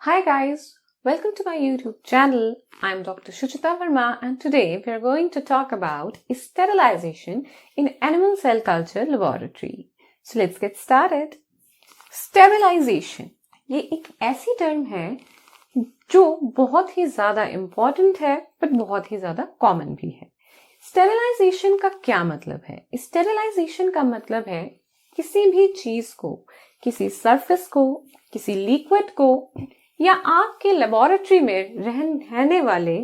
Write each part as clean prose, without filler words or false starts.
Hi guys, welcome to my YouTube channel. I'm Dr. Shuchita Verma and today we are going to talk about sterilization in animal cell culture laboratory. So let's get started. Sterilization ये एक ऐसी term है जो बहुत ही ज़्यादा important है but बहुत ही ज़्यादा कॉमन भी है। स्टेरिलाइजेशन का क्या मतलब है? स्टेरिलाइजेशन का मतलब है किसी भी चीज को, किसी सरफेस को, किसी लिक्विड को या आपके लेबोरेटरी में रहने वाले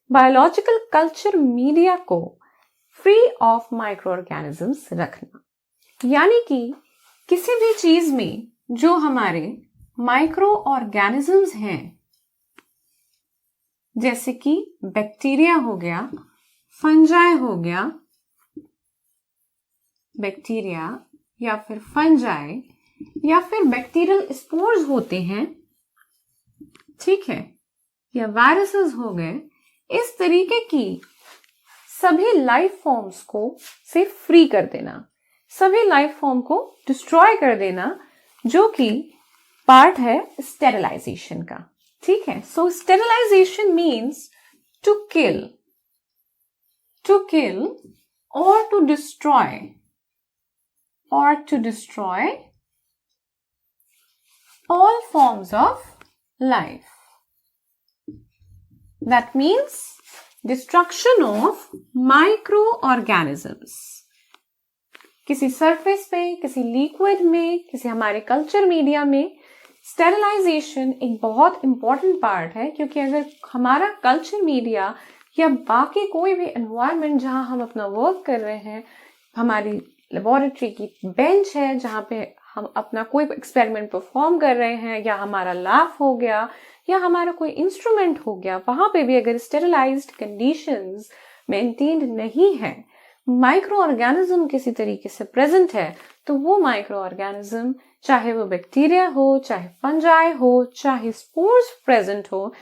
बायोलॉजिकल कल्चर मीडिया को फ्री ऑफ माइक्रो ऑर्गेनिजम्स रखना। यानी कि किसी भी चीज में जो हमारे माइक्रो ऑर्गेनिजम्स हैं, जैसे कि बैक्टीरिया हो गया, फंजाई हो गया, बैक्टीरिया या फिर फंजाई या फिर बैक्टीरियल स्पोर्स होते हैं, ठीक है, या वायरसेस हो गए, इस तरीके की सभी लाइफ फॉर्म्स को से फ्री कर देना, सभी लाइफ फॉर्म को डिस्ट्रॉय कर देना, जो कि पार्ट है स्टेरिलाइजेशन का। ठीक है, so sterilization means to kill or to destroy all forms of life. That means destruction of microorganisms. किसी सरफेस पे, किसी लिक्विड में, किसी हमारे कल्चर मीडिया में स्टेरिलाइजेशन एक बहुत इंपॉर्टेंट पार्ट है, क्योंकि अगर हमारा कल्चर मीडिया या बाकी कोई भी एनवायरनमेंट जहां हम अपना वर्क कर रहे हैं, हमारी लेबोरेटरी की बेंच है जहां पे हम अपना कोई एक्सपेरिमेंट परफॉर्म कर रहे हैं, या हमारा लैब हो गया, या हमारा कोई इंस्ट्रूमेंट हो गया, वहां पे भी अगर स्टेरिलाइज्ड कंडीशंस मेंटेन्ड नहीं है, माइक्रो ऑर्गेनिज्म किसी तरीके से प्रेजेंट है, तो वो माइक्रो ऑर्गेनिज्म, चाहे वो बैक्टीरिया हो, चाहे फंजाई हो, चाहे स्पोर्स प्रेजेंट हो,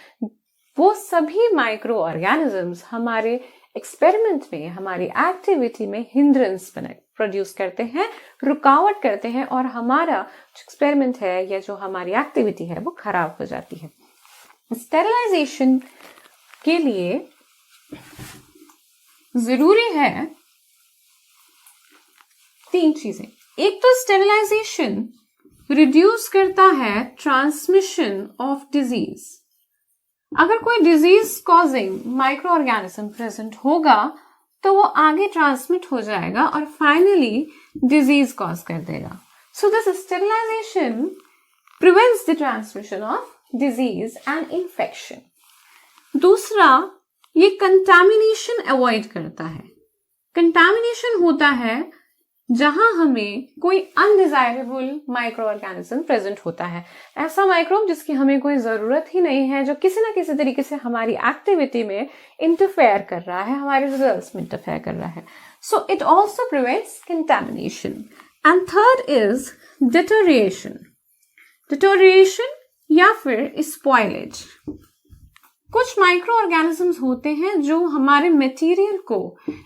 वो सभी माइक्रो ऑर्गेनिजम्स हमारे एक्सपेरिमेंट में, हमारी एक्टिविटी में हिंड्रेंस प्रोड्यूस करते हैं, रुकावट करते हैं, और हमारा जो एक्सपेरिमेंट है या जो हमारी एक्टिविटी है वो खराब हो जाती है। स्टेरिलाइजेशन के लिए जरूरी है 3 चीजें। एक तो स्टेरिलाइजेशन रिड्यूस करता है ट्रांसमिशन ऑफ डिजीज। अगर कोई disease causing micro organism present होगा तो वो आगे ट्रांसमिट हो जाएगा और फाइनली डिजीज कॉज कर देगा। So this sterilization prevents the transmission of disease and infection. दूसरा, ये कंटामिनेशन अवॉइड करता है। कंटामिनेशन होता है जहां हमें कोई अनडिजायरेबल माइक्रो ऑर्गेनिज्म प्रेजेंट होता है, ऐसा माइक्रोब जिसकी हमें कोई जरूरत ही नहीं है, जो किसी ना किसी तरीके से हमारी एक्टिविटी में इंटरफेयर कर रहा है, हमारे रिजल्ट्स में इंटरफेयर कर रहा है। So it also prevents contamination. And third is deterioration या फिर स्पॉइलेज। कुछ माइक्रो ऑर्गेनिजम्स होते हैं जो हमारे मटेरियल को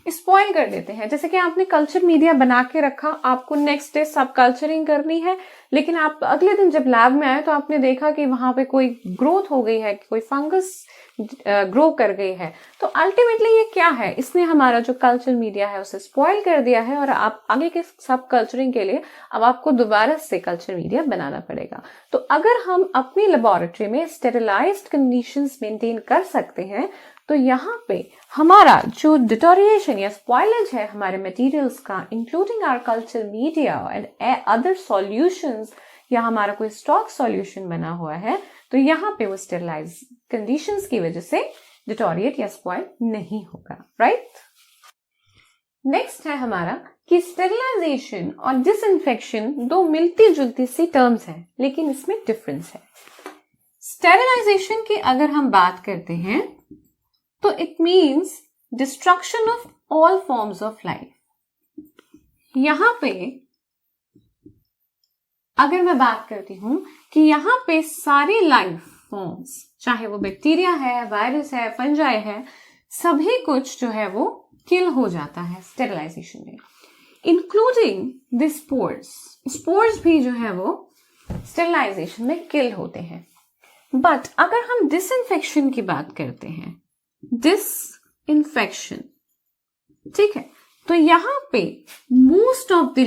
स्पॉइल कर देते हैं। जैसे कि आपने कल्चर मीडिया बना के रखा, आपको नेक्स्ट डे सब कल्चरिंग करनी है, लेकिन आप अगले दिन जब लैब में आए तो आपने देखा कि वहां पे कोई ग्रोथ हो गई है, कोई फंगस ग्रो कर गई है, तो अल्टीमेटली ये क्या है, इसने हमारा जो कल्चर मीडिया है उसे स्पॉइल कर दिया है, और आप आगे के सब कल्चरिंग के लिए अब आपको दोबारा से कल्चर मीडिया बनाना पड़ेगा। तो अगर हम अपनी लेबोरेटरी में स्टेरिलाइज्ड कंडीशंस मेंटेन कर सकते हैं, तो यहाँ पे हमारा जो डिटोरिएशन या स्पॉइलेज है हमारे मटेरियल्स का, including our culture media and other solutions, या हमारा कोई स्टॉक सॉल्यूशन बना हुआ है, तो यहाँ पे वो स्टेरिलाइज कंडीशंस की वजह से डिटोरिएट या स्पॉइल नहीं होगा, राइट। नेक्स्ट है हमारा कि स्टेरिलाइजेशन और डिसइंफेक्शन दो मिलती जुलती सी टर्म्स हैं, लेकिन इसमें डिफरेंस है। स्टेरिलाइजेशन की अगर हम बात करते हैं तो it means destruction of all forms of life. यहां पे अगर मैं बात करती हूं कि यहां पे सारी लाइफ फॉर्म्स, चाहे वो बैक्टीरिया है, वायरस है, फंजाई है, सभी कुछ जो है वो किल हो जाता है स्टेरिलाइजेशन में, इंक्लूडिंग द स्पोर्स। स्पोर्स भी जो है वो स्टेरिलाइजेशन में किल होते हैं। बट अगर हम डिसइंफेक्शन की बात करते हैं, डिसइंफेक्शन, ठीक है, तो यहां पे most of the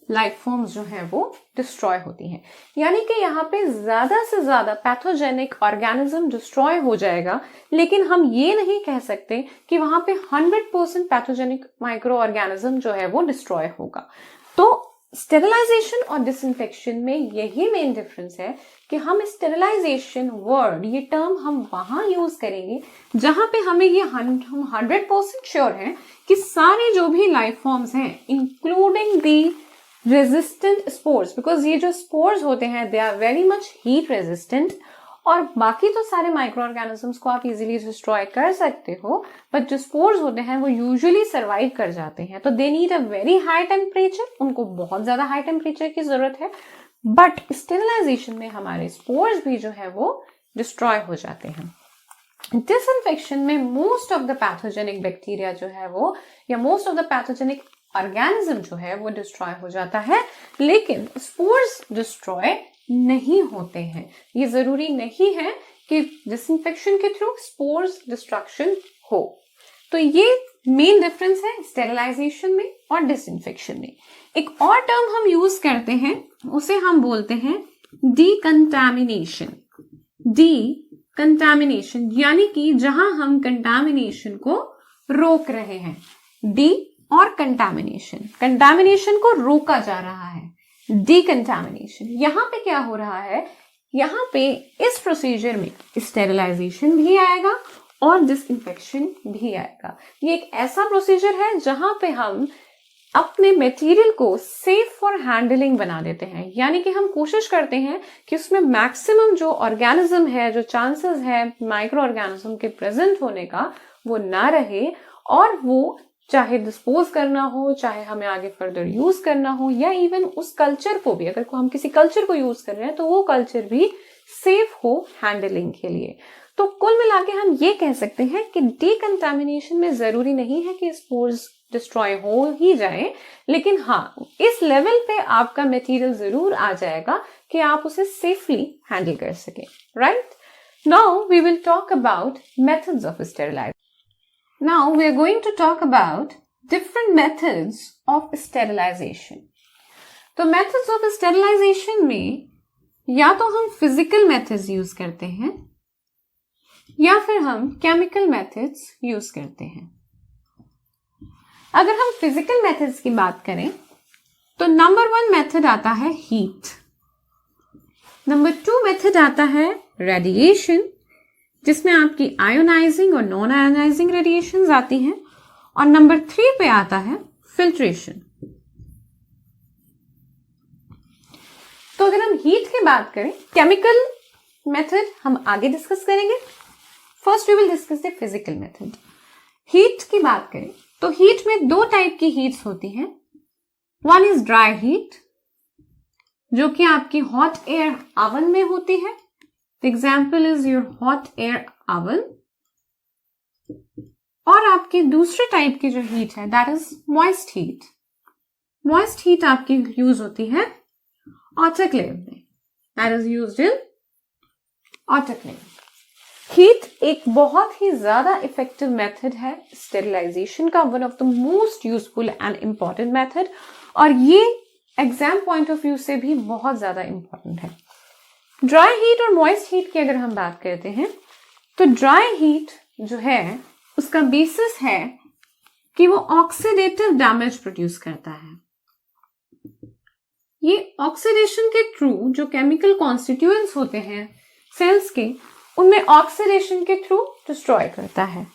life forms जो है वो डिस्ट्रॉय होती हैं। यानी कि यहाँ पे ज्यादा से ज्यादा पैथोजेनिक ऑर्गेनिज्म डिस्ट्रॉय हो जाएगा, लेकिन हम ये नहीं कह सकते कि वहां पे 100% पैथोजेनिक माइक्रो ऑर्गेनिज्म जो है वो डिस्ट्रॉय होगा। तो स्टेरिलाइजेशन और डिसइंफेक्शन में यही मेन डिफरेंस है कि हम स्टेरिलाइजेशन वर्ड, ये टर्म हम वहां यूज करेंगे जहां पे हमें ये हम 100% श्योर हैं कि सारे जो भी लाइफ फॉर्म्स हैं including the resistant spores, because ये जो स्पोर्स होते हैं they are very much heat resistant, और बाकी तो सारे माइक्रो ऑर्गेनिजम्स को आप इजीली डिस्ट्रॉय कर सकते हो, बट जो स्पोर्स होते हैं वो यूजुअली सर्वाइव कर जाते हैं। तो they need a very high temperature, उनको बहुत ज्यादा हाई टेम्परेचर की जरूरत है, बट स्टेरिलाइजेशन में हमारे स्पोर्स भी जो है वो डिस्ट्रॉय हो जाते हैं। डिसइंफेक्शन में most of the pathogenic bacteria जो है वो, या most of the pathogenic organism जो है वो डिस्ट्रॉय हो जाता है, लेकिन स्पोर्स डिस्ट्रॉय नहीं होते हैं। ये जरूरी नहीं है कि डिसइंफेक्शन के थ्रू स्पोर्स डिस्ट्रक्शन हो। तो ये मेन डिफरेंस है स्टेरिलाइजेशन में और डिसइंफेक्शन में। एक और टर्म हम यूज करते हैं, उसे हम बोलते हैं डीकंटामिनेशन। डीकंटामिनेशन यानी कि जहां हम कंटामिनेशन को रोक रहे हैं। डी और कंटामिनेशन को रोका जा रहा है, डीकंटामिनेशन। यहां पे क्या हो रहा है, यहां पे इस प्रोसीजर में स्टेरिलाइजेशन भी आएगा और डिसइंफेक्शन भी आएगा। ये एक ऐसा प्रोसीजर है जहां पे हम अपने मटेरियल को सेफ फॉर हैंडलिंग बना देते हैं, यानी कि हम कोशिश करते हैं कि उसमें मैक्सिमम जो ऑर्गेनिज्म है, जो चांसेस है माइक्रो ऑर्गेनिज्म के प्रेजेंट होने का, वो ना रहे, और वो चाहे डिस्पोज करना हो, चाहे हमें आगे फर्दर यूज करना हो, या इवन उस कल्चर को भी, अगर हम किसी कल्चर को यूज कर रहे हैं तो वो कल्चर भी सेफ हो हैंडलिंग के लिए। तो कुल मिला के हम ये कह सकते हैं कि डीकंटामिनेशन में जरूरी नहीं है कि स्पोर्स डिस्ट्रॉय हो ही जाए, लेकिन हाँ, इस लेवल पे आपका मटेरियल जरूर आ जाएगा कि आप उसे सेफली हैंडल कर सकें। Right, now we will talk about methods of sterilization. Now we are going to talk about different methods of sterilization. तो methods of sterilization में या तो हम physical methods use करते हैं या फिर हम chemical methods use करते हैं। अगर हम physical methods की बात करें तो नंबर 1 मेथड आता है heat, नंबर 2 मेथड आता है radiation, जिसमें आपकी आयोनाइजिंग और नॉन आयोनाइजिंग रेडिएशंस आती हैं, और नंबर 3 पे आता है फिल्ट्रेशन। तो अगर हम हीट की बात करें, केमिकल मेथड हम आगे डिस्कस करेंगे, first we will discuss the physical method. Heat की बात करें तो हीट में 2 टाइप की हीट्स होती हैं। वन इज ड्राई हीट, जो कि आपकी हॉट एयर ओवन में होती है। The example is your hot air oven। और आपके दूसरे टाइप की जो हीट है that is moist heat। moist heat आपकी यूज होती है ऑटोक्लेव में, that is used in autoclave। Heat एक बहुत ही ज्यादा इफेक्टिव मेथड है स्टेरिलाइजेशन का, one of the most useful and important method, और ये एग्जाम पॉइंट ऑफ व्यू से भी बहुत ज्यादा इंपॉर्टेंट है। ड्राई हीट और मॉइस्ट हीट की अगर हम बात करते हैं तो ड्राई हीट जो है उसका बेसिस है कि वो ऑक्सीडेटिव डैमेज प्रोड्यूस करता है। ये ऑक्सीडेशन के थ्रू जो केमिकल कॉन्स्टिट्यूएंट्स होते हैं सेल्स के, उनमें ऑक्सीडेशन के थ्रू डिस्ट्रॉय करता है।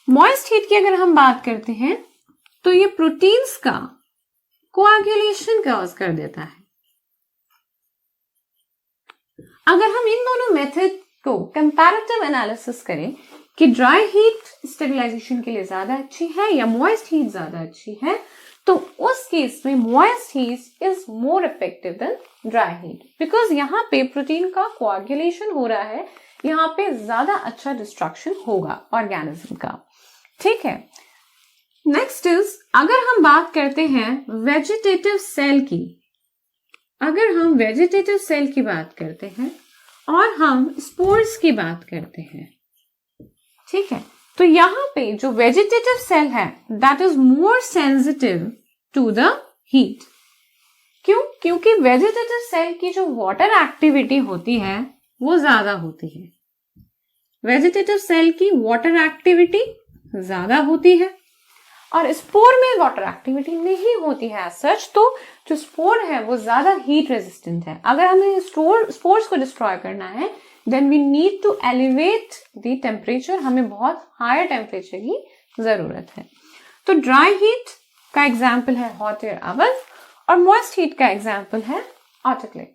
मॉइस्ट हीट की अगर हम बात करते हैं तो ये प्रोटीन्स का कोआगुलेशन कॉज कर देता है। अगर हम इन दोनों मेथड को कंपैरेटिव एनालिसिस करें कि ड्राई हीट स्टेरिलाइजेशन के लिए ज्यादा अच्छी है या मॉइस्ट हीट ज्यादा अच्छी है, तो उस केस में moist heat is more effective than dry heat, because यहाँ पे प्रोटीन का कोआगुलेशन हो रहा है, यहाँ पे ज्यादा अच्छा डिस्ट्रक्शन होगा ऑर्गेनिज्म का। ठीक है, नेक्स्ट इज अगर हम बात करते हैं वेजिटेटिव सेल की, अगर हम वेजिटेटिव सेल की बात करते हैं और हम स्पोर्स की बात करते हैं, ठीक है, तो यहां पे जो वेजिटेटिव सेल है that is more sensitive to the heat. क्यों? क्योंकि वेजिटेटिव सेल की जो वाटर एक्टिविटी होती है वो ज्यादा होती है। वेजिटेटिव सेल की वाटर एक्टिविटी ज्यादा होती है और स्पोर में वाटर एक्टिविटी नहीं होती है सच। तो जो स्पोर है वो ज्यादा हीट रेजिस्टेंट है। अगर हमें स्पोर्स को डिस्ट्रॉय करना है then we need to elevate the temperature, हमें बहुत हायर टेम्परेचर की जरूरत है। तो ड्राई हीट का एग्जाम्पल है हॉट एयर ओवन और मॉइस्ट हीट का एग्जाम्पल है autoclave.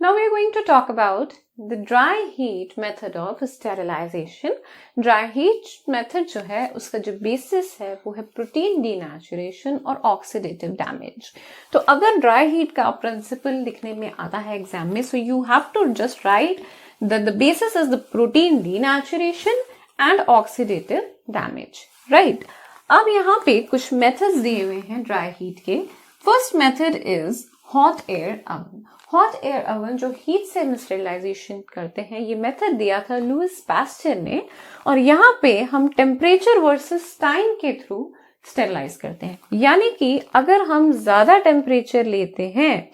Now we are going to talk about the dry heat method of sterilization. Dry heat method जो है उसका जो बेसिस है वो है प्रोटीन डीनेचुरेशन और ऑक्सीडेटिव डैमेज। तो अगर ड्राई हीट का प्रिंसिपल लिखने में आता है एग्जाम में, so you have to just write that the basis is the protein denaturation and oxidative damage, right. अब यहाँ पे कुछ मेथड्स दिए हुए हैं ड्राई हीट के। First method is hot air oven. Hot air oven जो हीट से हम स्टेरिलाइजेशन करते हैं, ये मेथड दिया था लुइस पास्चर ने, और यहाँ पे हम टेम्परेचर वर्सेस टाइम के थ्रू स्टेरिलाइज करते हैं। यानी कि अगर हम ज्यादा टेम्परेचर लेते हैं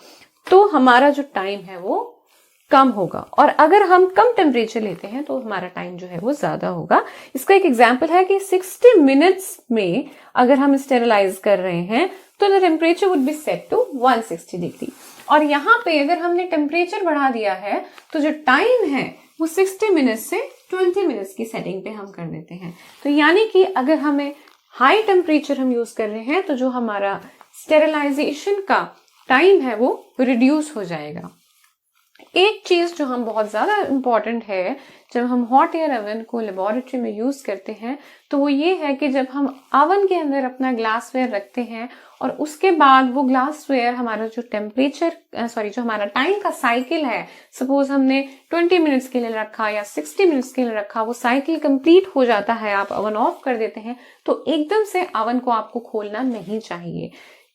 तो हमारा जो टाइम है वो कम होगा, और अगर हम कम टेम्परेचर लेते हैं तो हमारा टाइम जो है वो ज्यादा होगा। इसका एक एग्जांपल है कि 60 मिनट्स में अगर हम स्टेरिलाइज कर रहे हैं तो the temperature would be set to 160 degree, और यहाँ पे अगर हमने टेम्परेचर बढ़ा दिया है तो जो टाइम है वो 60 मिनट्स से 20 मिनट्स की सेटिंग पे हम कर देते हैं। तो यानी कि अगर हमें हाई टेम्परेचर हम यूज कर रहे हैं तो जो हमारा स्टेरिलाइजेशन का टाइम है वो रिड्यूस हो जाएगा। एक चीज जो हम बहुत ज्यादा इंपॉर्टेंट है जब हम हॉट एयर ओवन को लेबोरेटरी में यूज करते हैं, तो वो ये है कि जब हम ओवन के अंदर अपना ग्लासवेयर रखते हैं और उसके बाद वो ग्लासवेयर हमारा जो जो हमारा टाइम का साइकिल है, सपोज हमने 20 मिनट्स के लिए रखा या 60 मिनट्स के लिए रखा, वो साइकिल कंप्लीट हो जाता है, आप ओवन ऑफ कर देते हैं, तो एकदम से ओवन को आपको खोलना नहीं चाहिए।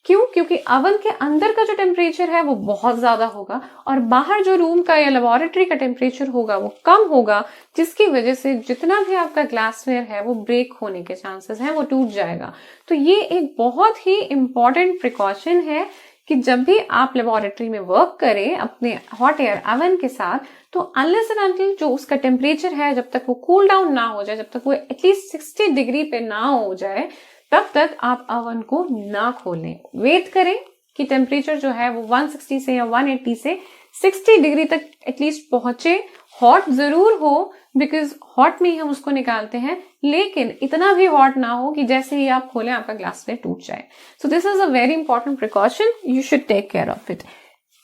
क्यों? क्योंकि ओवन के अंदर का जो टेम्परेचर है वो बहुत ज्यादा होगा और बाहर जो रूम का या लेबोरेटरी का टेम्परेचर होगा वो कम होगा, जिसकी वजह से जितना भी आपका ग्लासवेयर है वो ब्रेक होने के चांसेस हैं, वो टूट जाएगा। तो ये एक बहुत ही इंपॉर्टेंट प्रिकॉशन है कि जब भी आप लेबोरेटरी में वर्क करें अपने हॉट एयर ओवन के साथ, तो अनलेस एंड अनटिल जो उसका टेम्परेचर है जब तक वो कूल डाउन ना हो जाए, जब तक वो एटलीस्ट 60 डिग्री पे ना हो जाए, तब तक आप ओवन को ना खोलें। वेट करें कि टेम्परेचर जो है वो 160 से या 180 से 60 डिग्री तक एटलीस्ट पहुंचे। हॉट जरूर हो, बिकॉज हॉट में ही हम उसको निकालते हैं, लेकिन इतना भी हॉट ना हो कि जैसे ही आप खोलें आपका ग्लासवेयर टूट जाए। So this is a very important precaution, you should take care of it.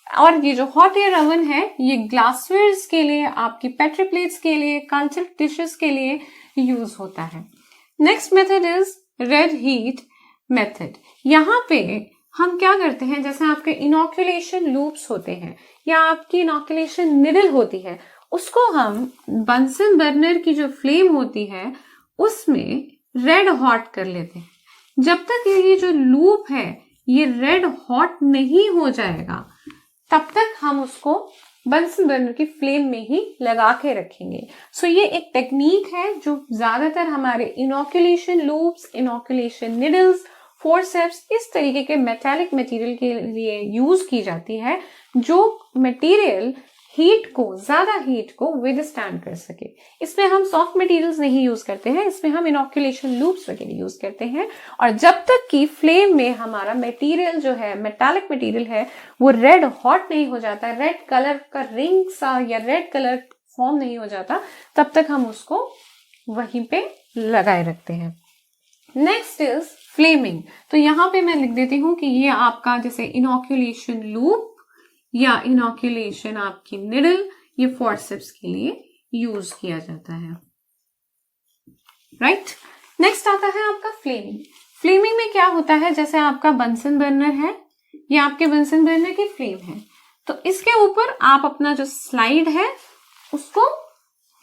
और ये जो हॉट एयर ओवन है ये ग्लासवेयर्स के लिए, आपकी पेट्री प्लेट्स के लिए, कल्चर डिशेस के लिए यूज होता है। Next method is red heat method. यहाँ पे हम क्या करते हैं, जैसे आपके इनॉक्यूलेशन लूप्स होते हैं या आपकी इनॉक्यूलेशन निडल होती है, उसको हम बंसन बर्नर की जो फ्लेम होती है उसमें रेड हॉट कर लेते हैं। जब तक ये जो लूप है ये रेड हॉट नहीं हो जाएगा तब तक हम उसको बंसन बर्नर की फ्लेम में ही लगा के रखेंगे। सो ये एक टेक्निक है जो ज्यादातर हमारे inoculation loops, inoculation needles, forceps, इस तरीके के मेटालिक मटेरियल के लिए यूज की जाती है, जो मटेरियल ज्यादा हीट को विदस्टैंड कर सके। इसमें हम सॉफ्ट मटेरियल्स नहीं यूज करते हैं, इसमें हम इनॉक्यूलेशन लूप्स वगैरह यूज करते हैं। और जब तक कि फ्लेम में हमारा मटेरियल जो है, मेटालिक मटेरियल है, वो रेड हॉट नहीं हो जाता, रेड कलर का रिंग सा या रेड कलर फॉर्म नहीं हो जाता, तब तक हम उसको वहीं पे लगाए रखते हैं। Next is flaming. तो यहाँ पे मैं लिख देती हूँ कि ये आपका जैसे इनॉक्यूलेशन लूप या इनॉक्यूलेशन आपकी निडल, ये फोर्सेप्स के लिए यूज किया जाता है, राइट। नेक्स्ट आता है आपका फ्लेमिंग। फ्लेमिंग में क्या होता है, जैसे आपका बंसन बर्नर है, ये आपके बंसन बर्नर की फ्लेम है, तो इसके ऊपर आप अपना जो स्लाइड है उसको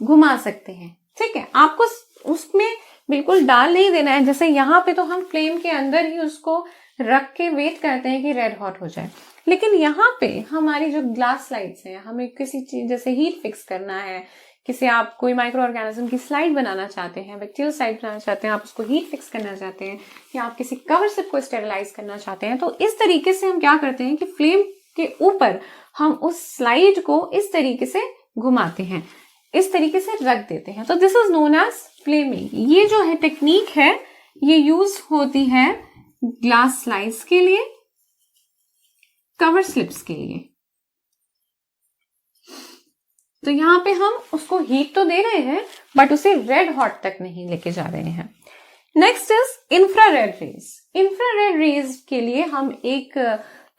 घुमा सकते हैं, ठीक है। आपको उसमें बिल्कुल डाल नहीं देना है, जैसे यहाँ पे तो हम फ्लेम के अंदर ही उसको रख के वेट करते हैं कि रेड हॉट हो जाए। लेकिन यहाँ पे हमारी जो ग्लास स्लाइड्स हैं, हमें किसी चीज जैसे हीट फिक्स करना है, किसी आप कोई माइक्रो ऑर्गेनिज्म की स्लाइड बनाना चाहते हैं, बैक्टीरियल स्लाइड बनाना चाहते हैं, आप उसको हीट फिक्स करना चाहते हैं, या आप किसी कवर स्लिप को स्टेरिलाइज करना चाहते हैं, तो इस तरीके से हम क्या करते हैं कि फ्लेम के ऊपर हम उस स्लाइड को इस तरीके से घुमाते हैं, इस तरीके से रख देते हैं। तो this is known as flaming. ये जो है टेक्निक है, ये यूज होती है ग्लास स्लाइड्स के लिए, कवर स्लिप्स के लिए। तो यहां पे हम उसको हीट तो दे रहे हैं बट उसे रेड हॉट तक नहीं लेके जा रहे हैं। Next is infrared rays. Infrared rays के लिए हम एक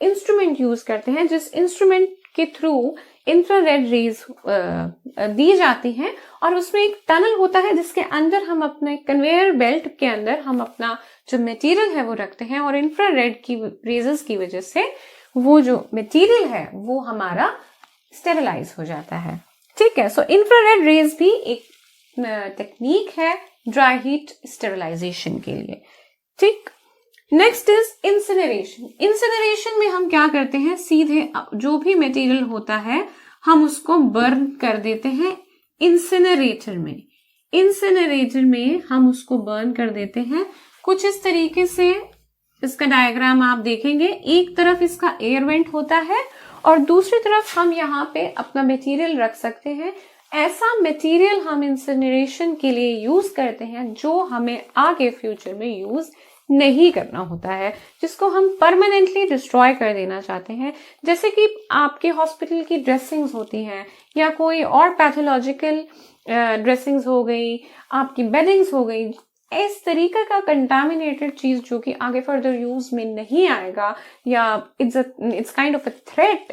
इंस्ट्रूमेंट यूज करते हैं, जिस इंस्ट्रूमेंट के थ्रू इंफ्रारेड रेज दी जाती हैं, और उसमें एक टनल होता है जिसके अंदर हम अपने कन्वेयर बेल्ट के अंदर हम अपना जो मटेरियल है वो रखते हैं, और इंफ्रारेड की रेजेस की वजह से वो जो मटेरियल है वो हमारा स्टेरिलाइज हो जाता है। ठीक है, सो इंफ्रारेड रेज भी एक टेक्निक है ड्राई हीट स्टेरिलाइजेशन के लिए। ठीक, नेक्स्ट इज इंसिनरेशन। इंसिनरेशन में हम क्या करते हैं, सीधे जो भी मटेरियल होता है हम उसको बर्न कर देते हैं इंसिनरेटर में। इंसिनरेटर में हम उसको बर्न कर देते हैं कुछ इस तरीके से। इसका डायग्राम आप देखेंगे, एक तरफ इसका एयर वेंट होता है और दूसरी तरफ हम यहाँ पे अपना मटेरियल रख सकते हैं। ऐसा मटेरियल हम इंसिनरेशन के लिए यूज करते हैं जो हमें आगे फ्यूचर में यूज नहीं करना होता है, जिसको हम परमानेंटली डिस्ट्रॉय कर देना चाहते हैं। जैसे कि आपके हॉस्पिटल की ड्रेसिंग्स होती हैं, या कोई और पैथोलॉजिकल ड्रेसिंग्स हो गई, आपकी बेडिंग्स हो गई, इस तरीके का कंटामिनेटेड चीज जो कि आगे फर्दर यूज में नहीं आएगा, या it's kind of a threat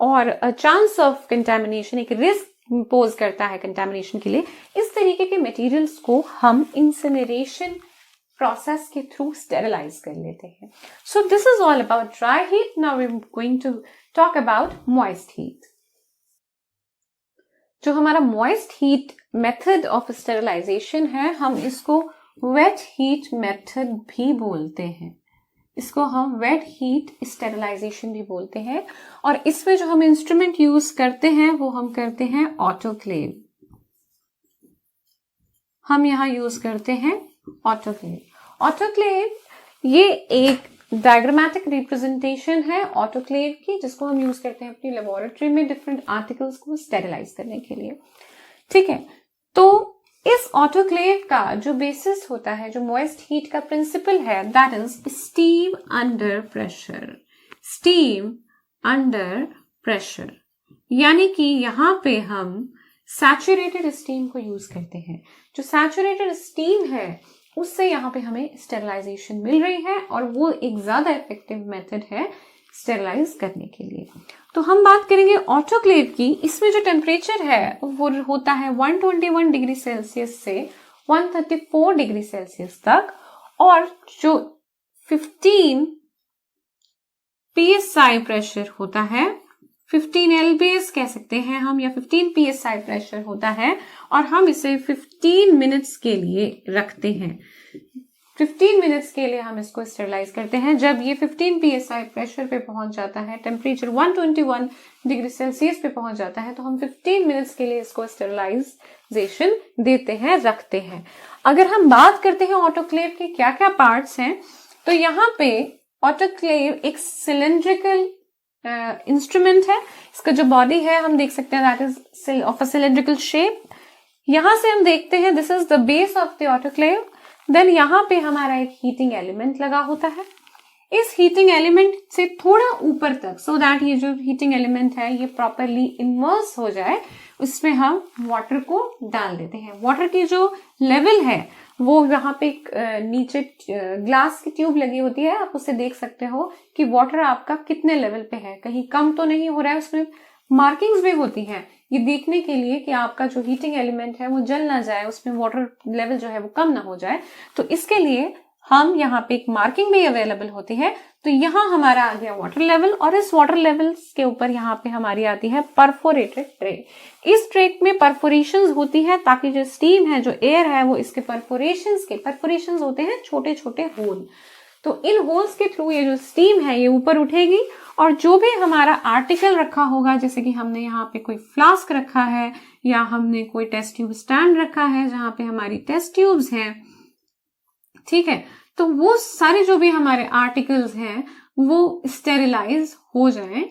और अ चांस ऑफ कंटामिनेशन, एक रिस्क पोज करता है कंटामिनेशन के लिए, इस तरीके के मटेरियल्स को हम इंसिनरेशन प्रोसेस के थ्रू स्टेरिलाइज कर लेते हैं। So this is all about dry heat. Now we are going to talk about moist heat. जो हमारा moist heat method of sterilization है, हम इसको वेट हीट मेथड भी बोलते हैं। इसको हम वेट हीट स्टेरिलाइजेशन भी बोलते हैं। और इसमें जो हम इंस्ट्रूमेंट यूज करते हैं वो हम करते हैं ऑटोक्लेव। हम यहां यूज करते हैं ऑटोक्लेव। ऑटोक्लेव ये एक डायग्रामेटिक रिप्रेजेंटेशन है ऑटोक्लेव की, जिसको हम यूज करते हैं अपनी लेबोरेटरी में डिफरेंट आर्टिकल्स को स्टेरिलाइज करने के लिए। ठीक है, तो इस ऑटोक्लेव का जो बेसिस होता है, जो मॉइस्ट हीट का प्रिंसिपल है, that is steam under pressure. Steam under pressure, यानी कि यहां पे हम सैचुरेटेड स्टीम को यूज करते हैं। जो सैचुरेटेड स्टीम है उससे यहाँ पे हमें स्टेरिलाइजेशन मिल रही है, और वो एक ज्यादा इफेक्टिव मेथड है स्टेरिलाइज करने के लिए। तो हम बात करेंगे ऑटोक्लेव की। इसमें जो टेम्परेचर है वो होता है 121 डिग्री सेल्सियस से 134 डिग्री सेल्सियस तक, और जो 15 psi प्रेशर होता है, 15 lbs कह सकते हैं हम, या 15 psi प्रेशर होता है, और हम इसे 15 मिनट्स के लिए रखते हैं। 15 मिनट्स के लिए हम इसको स्टेरिलाइज करते हैं। जब ये 15 psi प्रेशर पे पहुंच जाता है, टेम्परेचर 121 डिग्री सेल्सियस पे पहुंच जाता है, तो हम 15 मिनट्स के लिए इसको स्टेरिलाइजेशन देते हैं, रखते हैं। अगर हम बात करते हैं ऑटोक्लेव के क्या क्या पार्ट्स हैं, तो यहाँ पे ऑटोक्लेव एक सिलेंड्रिकल इंस्ट्रूमेंट है। इसका जो बॉडी है हम देख सकते हैं, that is of a cylindrical shape. यहां से हम देखते हैं this is the base of the autoclave. Then यहाँ पे हमारा एक हीटिंग एलिमेंट लगा होता है। इस हीटिंग एलिमेंट से थोड़ा ऊपर तक, सो दैट ये जो हीटिंग एलिमेंट है ये प्रॉपरली इमर्स हो जाए, उसमें हम वाटर को डाल देते हैं। वाटर की जो लेवल है वो यहाँ पे नीचे ग्लास की ट्यूब लगी होती है, आप उसे देख सकते हो कि वाटर आपका कितने लेवल पे है, कहीं कम तो नहीं हो रहा है। उसमें मार्किंग्स भी होती हैं ये देखने के लिए कि आपका जो हीटिंग एलिमेंट है वो जल ना जाए, उसमें वाटर लेवल जो है वो कम ना हो जाए। तो इसके लिए हम यहाँ पे एक मार्किंग भी अवेलेबल होती है। तो यहाँ हमारा आ गया वाटर लेवल, और इस वाटर लेवल के ऊपर यहाँ पे हमारी आती है परफोरेटेड ट्रे। इस ट्रे में परफोरेशंस होती है ताकि जो स्टीम है, जो एयर है, वो इसके परफोरेशंस होते हैं छोटे छोटे होल। तो इन होल्स के थ्रू ये जो स्टीम है ये ऊपर उठेगी और जो भी हमारा आर्टिकल रखा होगा, जैसे कि हमने यहाँ पे कोई फ्लास्क रखा है या हमने कोई टेस्ट ट्यूब स्टैंड रखा है जहां पे हमारी टेस्ट ट्यूब्स हैं, ठीक है, तो वो सारे जो भी हमारे आर्टिकल्स हैं वो स्टेरिलाइज हो जाएं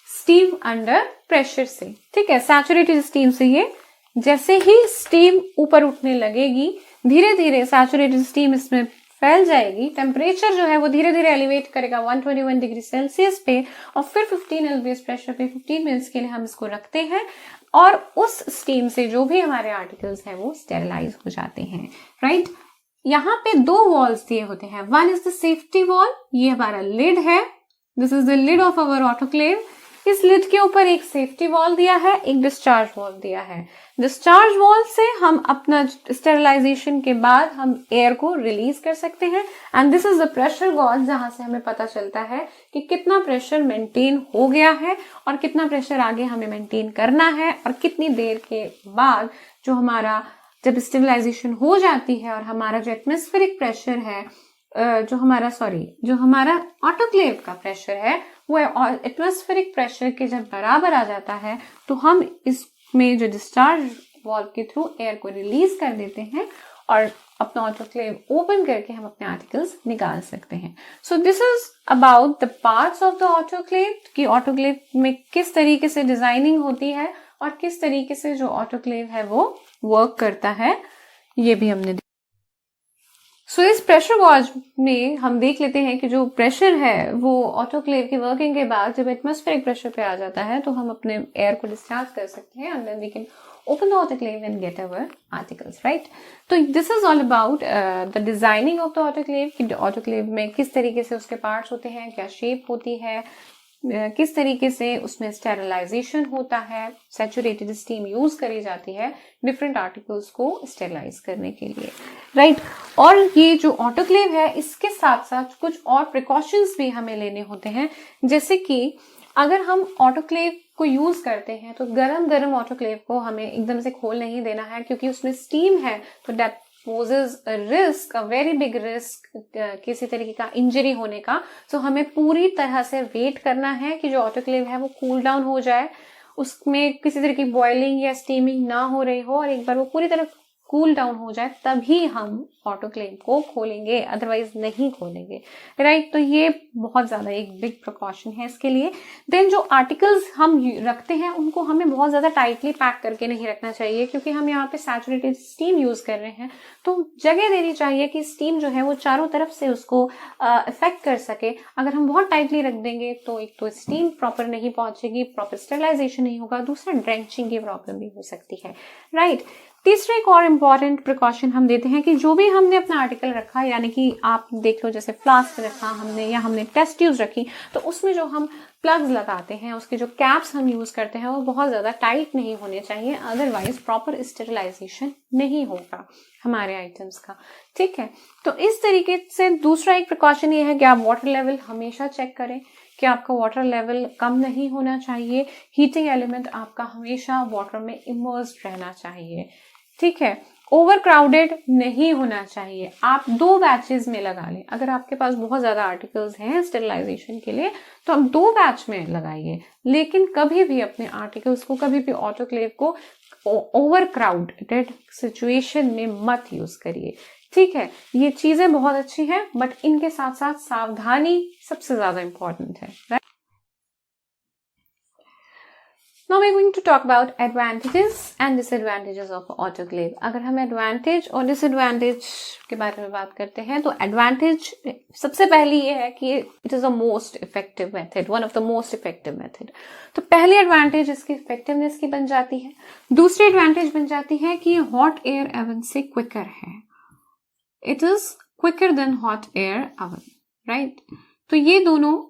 स्टीम अंडर प्रेशर से। ठीक है, सैचुरेटेड स्टीम से ये जैसे ही स्टीम ऊपर उठने लगेगी धीरे धीरे सैचुरेटेड स्टीम इसमें फैल जाएगी, टेम्परेचर जो है वो धीरे धीरे एलिवेट करेगा 121 डिग्री सेल्सियस पे और फिर 15 एलबीएस प्रेशर पे 15 मिनट्स के लिए हम इसको रखते हैं और उस स्टीम से जो भी हमारे आर्टिकल्स हैं वो स्टेरिलाइज हो जाते हैं। राइट, यहाँ पे दो वॉल्स दिए होते हैं, one is the safety wall, ये हमारा लिड है, this is the lid of our autoclave. इस लिड के ऊपर एक सेफ्टी वॉल दिया है, एक डिस्चार्ज वॉल दिया है। डिस्चार्ज वॉल से हम अपना स्टेरिलाइजेशन के बाद हम एयर को रिलीज कर सकते हैं and this is the pressure gauge जहां से हमें पता चलता है कि कितना प्रेशर मेंटेन हो गया है और कितना प्रेशर आगे हमें मेंटेन करना है और कितनी देर के बाद जो हमारा जब स्टेरिलाइजेशन हो जाती है और हमारा जो एटमॉस्फेरिक प्रेशर है जो हमारा ऑटोक्लेव का प्रेशर है वो एटमॉस्फेरिक प्रेशर के जब बराबर आ जाता है तो हम इसमें जो डिस्चार्ज वाल्व के थ्रू एयर को रिलीज कर देते हैं और अपना ऑटोक्लेव ओपन करके हम अपने आर्टिकल्स निकाल सकते हैं। So this is about the parts of the autoclave कि ऑटोक्लेव में किस तरीके से डिजाइनिंग होती है और किस तरीके से जो ऑटोक्लेव है वो वर्क करता है, ये भी हमने सो इस प्रेशर गॉज में हम देख लेते हैं कि जो प्रेशर है वो ऑटोक्लेव की वर्किंग के बाद जब एटमॉस्फेरिक प्रेशर पे आ जाता है तो हम अपने एयर को डिस्चार्ज कर सकते हैं and then we can open the autoclave and get our articles, right? तो this is all about the designing of the autoclave कि autoclave में किस तरीके से उसके parts होते हैं, क्या shape होती है, किस तरीके से उसमें स्टेरिलाइजेशन होता है, सैचुरेटेड स्टीम यूज करी जाती है डिफरेंट आर्टिकल्स को स्टेरिलाइज करने के लिए, राइट। और ये जो ऑटोक्लेव है इसके साथ साथ कुछ और प्रिकॉशंस भी हमें लेने होते हैं, जैसे कि अगर हम ऑटोक्लेव को यूज करते हैं तो गरम गरम ऑटोक्लेव को हमें एकदम से खोल नहीं देना है क्योंकि उसमें स्टीम है तो that poses a risk, a very big risk किसी तरीके का इंजरी होने का। सो हमें पूरी तरह से वेट करना है कि जो ऑटोक्लेव है वो कूल डाउन हो जाए, उसमें किसी तरह की बॉइलिंग या स्टीमिंग ना हो रही हो और एक बार वो पूरी तरह कूल डाउन हो जाए तभी हम ऑटोक्लेव को खोलेंगे, अदरवाइज नहीं खोलेंगे, राइट। तो ये बहुत ज्यादा एक बिग प्रिकॉशन है इसके लिए। देन जो आर्टिकल्स हम रखते हैं उनको हमें बहुत ज्यादा टाइटली पैक करके नहीं रखना चाहिए क्योंकि हम यहाँ पे सैचुरेटेड स्टीम यूज कर रहे हैं, तो जगह देनी चाहिए कि स्टीम जो है वो चारों तरफ से उसको इफेक्ट कर सके। अगर हम बहुत टाइटली रख देंगे तो एक तो स्टीम प्रॉपर नहीं पहुंचेगी, प्रॉपर स्टेरिलाइजेशन नहीं होगा, दूसरा ड्रेंचिंग की प्रॉब्लम भी हो सकती है, राइट। तीसरा एक और इम्पॉर्टेंट प्रिकॉशन हम देते हैं कि जो भी हमने अपना आर्टिकल रखा, यानी कि आप देख लो जैसे फ्लास्क रखा हमने या हमने टेस्ट ट्यूब्स रखी, तो उसमें जो हम प्लग्स लगाते हैं उसके जो कैप्स हम यूज करते हैं वो बहुत ज्यादा टाइट नहीं होने चाहिए, अदरवाइज प्रॉपर स्टेरिलाइजेशन नहीं होगा हमारे आइटम्स का, ठीक है। तो इस तरीके से दूसरा एक प्रिकॉशन ये है कि आप वाटर लेवल हमेशा चेक करें कि आपका वाटर लेवल कम नहीं होना चाहिए, हीटिंग एलिमेंट आपका हमेशा वाटर में इमर्स्ड रहना चाहिए, ठीक है। ओवर क्राउडेड नहीं होना चाहिए। आप 2 बैचेस में लगा लें, अगर आपके पास बहुत ज्यादा आर्टिकल्स हैं स्टेरिलाइजेशन के लिए तो आप 2 बैच में लगाइए, लेकिन कभी भी अपने आर्टिकल्स को, कभी भी ऑटोक्लेव को ओवर क्राउडेड सिचुएशन में मत यूज करिए, ठीक है। ये चीजें बहुत अच्छी हैं बट इनके साथ साथ सावधानी सबसे ज्यादा इंपॉर्टेंट है, right. Now we're going to talk about advantages and disadvantages of autoclave. अगर हम advantage और disadvantage के बारे में बात करते हैं तो advantage सबसे पहली ये है कि it is a most effective method, one of the most effective method. तो पहली advantage इसकी effectiveness की बन जाती है। दूसरी advantage बन जाती है कि ये hot air oven से quicker है. It is quicker than hot air oven, right? तो ये दोनों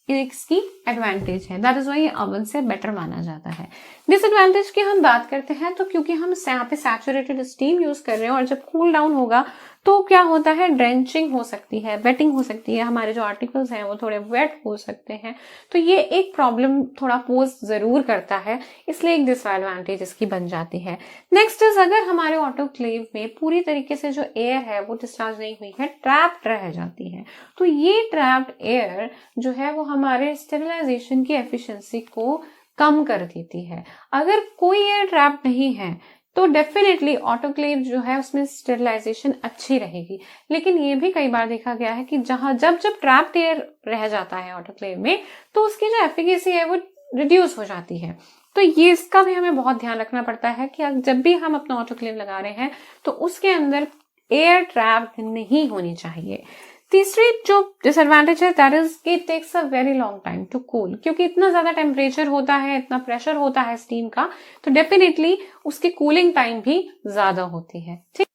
इसकी एडवांटेज है, दैट इज वाई ये ओवन से बेटर माना जाता है। डिसएडवांटेज की हम बात करते हैं तो क्योंकि हम यहाँ पे सैचुरेटेड स्टीम यूज कर रहे हैं और जब कूल डाउन होगा तो क्या होता है, ड्रेंचिंग हो सकती है, वेटिंग हो सकती है, हमारे जो आर्टिकल्स हैं वो थोड़े वेट हो सकते हैं। तो ये एक प्रॉब्लम थोड़ा पोज जरूर करता है, इसलिए एक डिसएडवांटेज इसकी बन जाती है। नेक्स्ट इज, अगर हमारे ऑटोक्लेव में पूरी तरीके से जो एयर है वो डिस्चार्ज नहीं हुई है, ट्रैप्ड रह जाती है, तो ये ट्रैप्ड एयर जो है वो हमारे स्टेरिलाइजेशन की एफिशिएंसी को कम कर देती है। अगर कोई एयर ट्रैप नहीं है तो डेफिनेटली ऑटोक्लेव जो है उसमें स्टेरिलाइजेशन अच्छी रहेगी। लेकिन ये भी कई बार देखा गया है कि जब ट्रैप्ड एयर रह जाता है ऑटोक्लेव में, तो उसकी जो एफिकेसी है वो रिड्यूस हो जाती है। तो ये इसका भी हमें बहुत ध्यान रखना पड़ता है कि जब भी हम अपना ऑटोक्लेव लगा रहे हैं तो उसके अंदर एयर ट्रैप नहीं होनी चाहिए। तीसरी जो डिसएडवांटेज है दैट इज कि it takes a very long time to cool, क्योंकि इतना ज्यादा टेम्परेचर होता है, इतना प्रेशर होता है स्टीम का, तो डेफिनेटली उसकी कूलिंग टाइम भी ज्यादा होती है। ठीक,